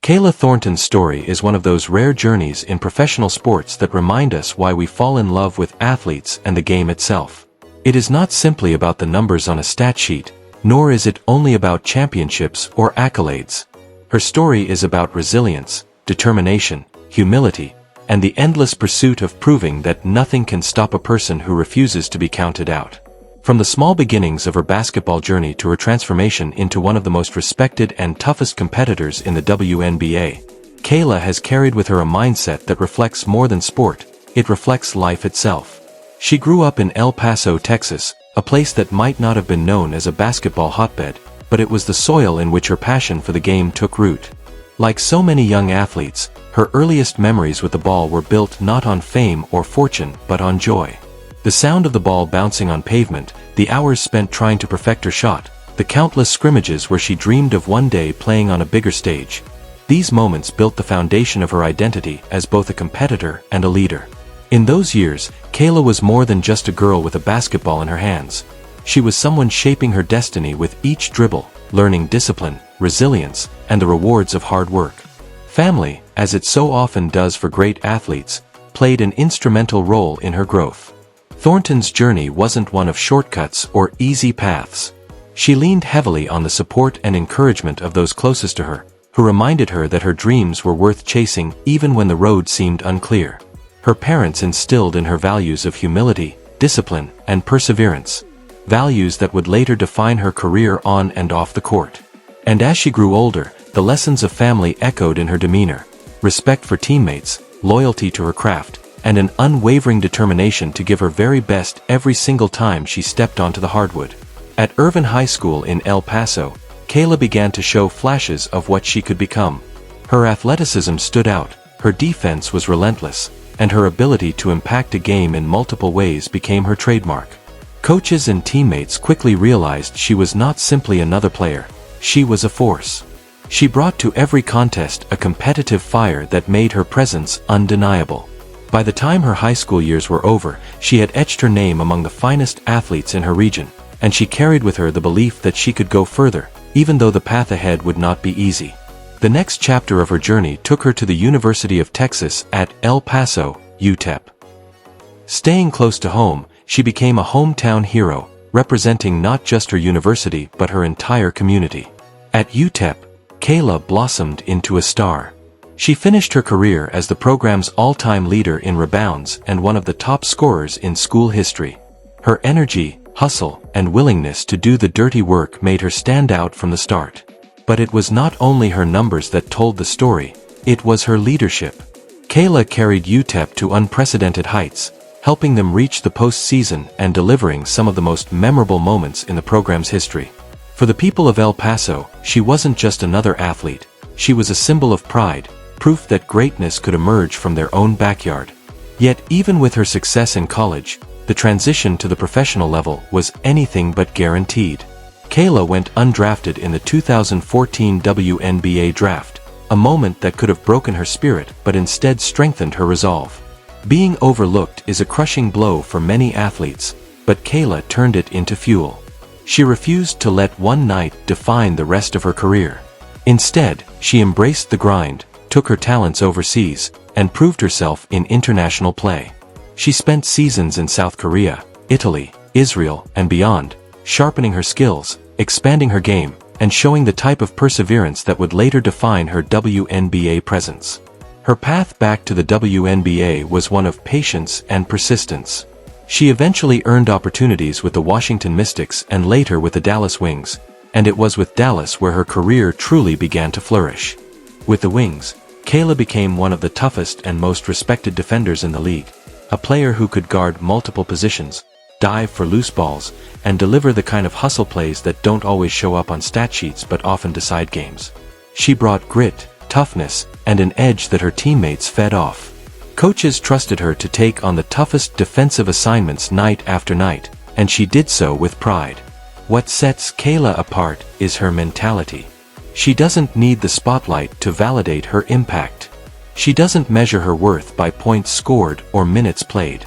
Kayla Thornton's story is one of those rare journeys in professional sports that remind us why we fall in love with athletes and the game itself. It is not simply about the numbers on a stat sheet, nor is it only about championships or accolades. Her story is about resilience, determination, humility, and the endless pursuit of proving that nothing can stop a person who refuses to be counted out. From the small beginnings of her basketball journey to her transformation into one of the most respected and toughest competitors in the WNBA, Kayla has carried with her a mindset that reflects more than sport, it reflects life itself. She grew up in El Paso, Texas, a place that might not have been known as a basketball hotbed, but it was the soil in which her passion for the game took root. Like so many young athletes, her earliest memories with the ball were built not on fame or fortune but on joy. The sound of the ball bouncing on pavement, the hours spent trying to perfect her shot, the countless scrimmages where she dreamed of one day playing on a bigger stage. These moments built the foundation of her identity as both a competitor and a leader. In those years, Kayla was more than just a girl with a basketball in her hands. She was someone shaping her destiny with each dribble, learning discipline, resilience, and the rewards of hard work. Family, as it so often does for great athletes, played an instrumental role in her growth. Thornton's journey wasn't one of shortcuts or easy paths. She leaned heavily on the support and encouragement of those closest to her, who reminded her that her dreams were worth chasing even when the road seemed unclear. Her parents instilled in her values of humility, discipline, and perseverance, values that would later define her career on and off the court. And as she grew older, the lessons of family echoed in her demeanor: respect for teammates, loyalty to her craft, and an unwavering determination to give her very best every single time she stepped onto the hardwood. At Irvin High School in El Paso, Kayla began to show flashes of what she could become. Her athleticism stood out, her defense was relentless, and her ability to impact a game in multiple ways became her trademark. Coaches and teammates quickly realized she was not simply another player, she was a force. She brought to every contest a competitive fire that made her presence undeniable. By the time her high school years were over, she had etched her name among the finest athletes in her region, and she carried with her the belief that she could go further, even though the path ahead would not be easy. The next chapter of her journey took her to the University of Texas at El Paso, UTEP. Staying close to home, she became a hometown hero, representing not just her university but her entire community. At UTEP, Kayla blossomed into a star. She finished her career as the program's all-time leader in rebounds and one of the top scorers in school history. Her energy, hustle, and willingness to do the dirty work made her stand out from the start. But it was not only her numbers that told the story, it was her leadership. Kayla carried UTEP to unprecedented heights, helping them reach the postseason and delivering some of the most memorable moments in the program's history. For the people of El Paso, she wasn't just another athlete, she was a symbol of pride, proof that greatness could emerge from their own backyard. Yet even with her success in college, the transition to the professional level was anything but guaranteed. Kayla went undrafted in the 2014 WNBA draft, a moment that could have broken her spirit but instead strengthened her resolve. Being overlooked is a crushing blow for many athletes, but Kayla turned it into fuel. She refused to let one night define the rest of her career. Instead, she embraced the grind, took her talents overseas, and proved herself in international play. She spent seasons in South Korea, Italy, Israel, and beyond, sharpening her skills, expanding her game, and showing the type of perseverance that would later define her WNBA presence. Her path back to the WNBA was one of patience and persistence. She eventually earned opportunities with the Washington Mystics and later with the Dallas Wings, and it was with Dallas where her career truly began to flourish. With the Wings, Kayla became one of the toughest and most respected defenders in the league, a player who could guard multiple positions, dive for loose balls, and deliver the kind of hustle plays that don't always show up on stat sheets but often decide games. She brought grit, toughness, and an edge that her teammates fed off. Coaches trusted her to take on the toughest defensive assignments night after night, and she did so with pride. What sets Kayla apart is her mentality. She doesn't need the spotlight to validate her impact. She doesn't measure her worth by points scored or minutes played.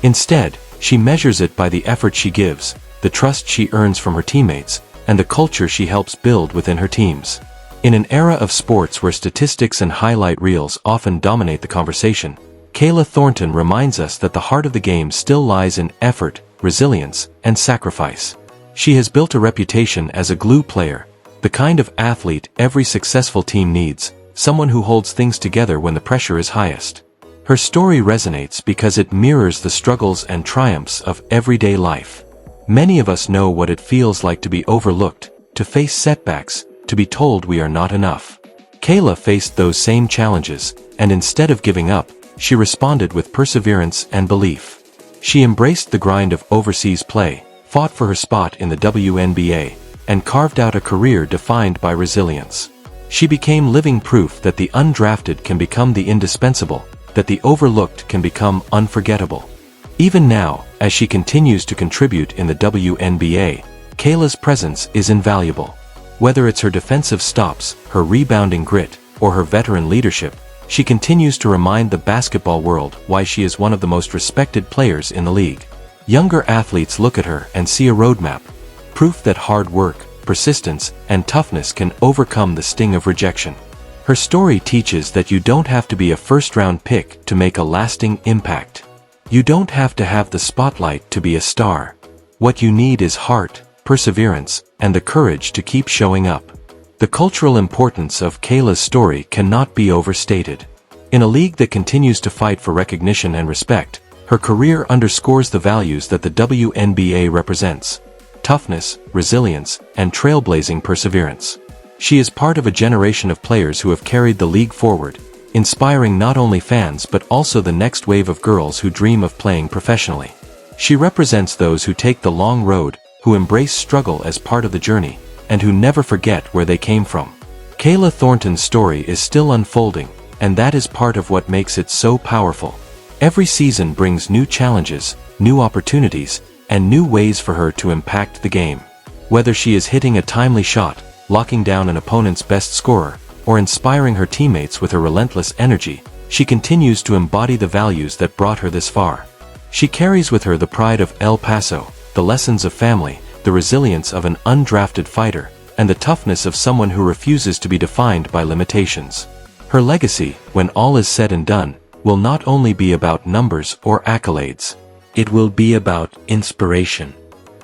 Instead, she measures it by the effort she gives, the trust she earns from her teammates, and the culture she helps build within her teams. In an era of sports where statistics and highlight reels often dominate the conversation, Kayla Thornton reminds us that the heart of the game still lies in effort, resilience, and sacrifice. She has built a reputation as a glue player, the kind of athlete every successful team needs, someone who holds things together when the pressure is highest. Her story resonates because it mirrors the struggles and triumphs of everyday life. Many of us know what it feels like to be overlooked, to face setbacks, to be told we are not enough. Kayla faced those same challenges, and instead of giving up, she responded with perseverance and belief. She embraced the grind of overseas play, fought for her spot in the WNBA, and carved out a career defined by resilience. She became living proof that the undrafted can become the indispensable, that the overlooked can become unforgettable. Even now, as she continues to contribute in the WNBA, Kayla's presence is invaluable. Whether it's her defensive stops, her rebounding grit, or her veteran leadership, she continues to remind the basketball world why she is one of the most respected players in the league. Younger athletes look at her and see a roadmap, proof that hard work, persistence, and toughness can overcome the sting of rejection. Her story teaches that you don't have to be a first-round pick to make a lasting impact. You don't have to have the spotlight to be a star. What you need is heart, perseverance, and the courage to keep showing up. The cultural importance of Kayla's story cannot be overstated. In a league that continues to fight for recognition and respect, her career underscores the values that the WNBA represents: toughness, resilience, and trailblazing perseverance. She is part of a generation of players who have carried the league forward, inspiring not only fans but also the next wave of girls who dream of playing professionally. She represents those who take the long road, who embrace struggle as part of the journey, and who never forget where they came from. Kayla Thornton's story is still unfolding, and that is part of what makes it so powerful. Every season brings new challenges, new opportunities, and new ways for her to impact the game. Whether she is hitting a timely shot, locking down an opponent's best scorer, or inspiring her teammates with her relentless energy, she continues to embody the values that brought her this far. She carries with her the pride of El Paso, the lessons of family, the resilience of an undrafted fighter, and the toughness of someone who refuses to be defined by limitations. Her legacy, when all is said and done, will not only be about numbers or accolades. It will be about inspiration.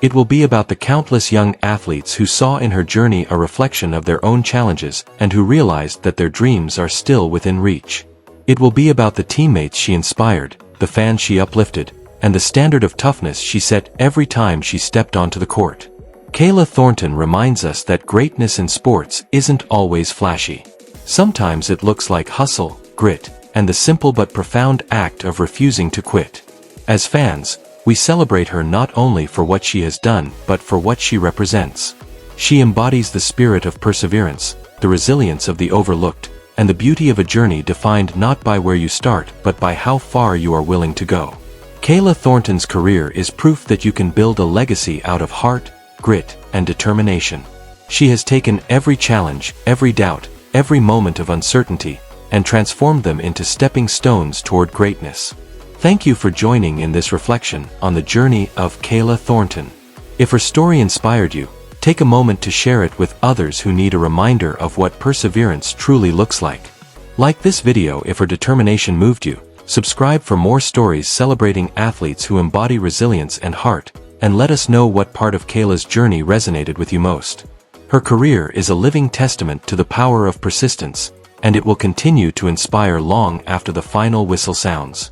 It will be about the countless young athletes who saw in her journey a reflection of their own challenges and who realized that their dreams are still within reach. It will be about the teammates she inspired, the fans she uplifted, and the standard of toughness she set every time she stepped onto the court. Kayla Thornton reminds us that greatness in sports isn't always flashy. Sometimes it looks like hustle, grit, and the simple but profound act of refusing to quit. As fans, we celebrate her not only for what she has done but for what she represents. She embodies the spirit of perseverance, the resilience of the overlooked, and the beauty of a journey defined not by where you start but by how far you are willing to go. Kayla Thornton's career is proof that you can build a legacy out of heart, grit, and determination. She has taken every challenge, every doubt, every moment of uncertainty, and transformed them into stepping stones toward greatness. Thank you for joining in this reflection on the journey of Kayla Thornton. If her story inspired you, take a moment to share it with others who need a reminder of what perseverance truly looks like. Like this video if her determination moved you, subscribe for more stories celebrating athletes who embody resilience and heart, and let us know what part of Kayla's journey resonated with you most. Her career is a living testament to the power of persistence, and it will continue to inspire long after the final whistle sounds.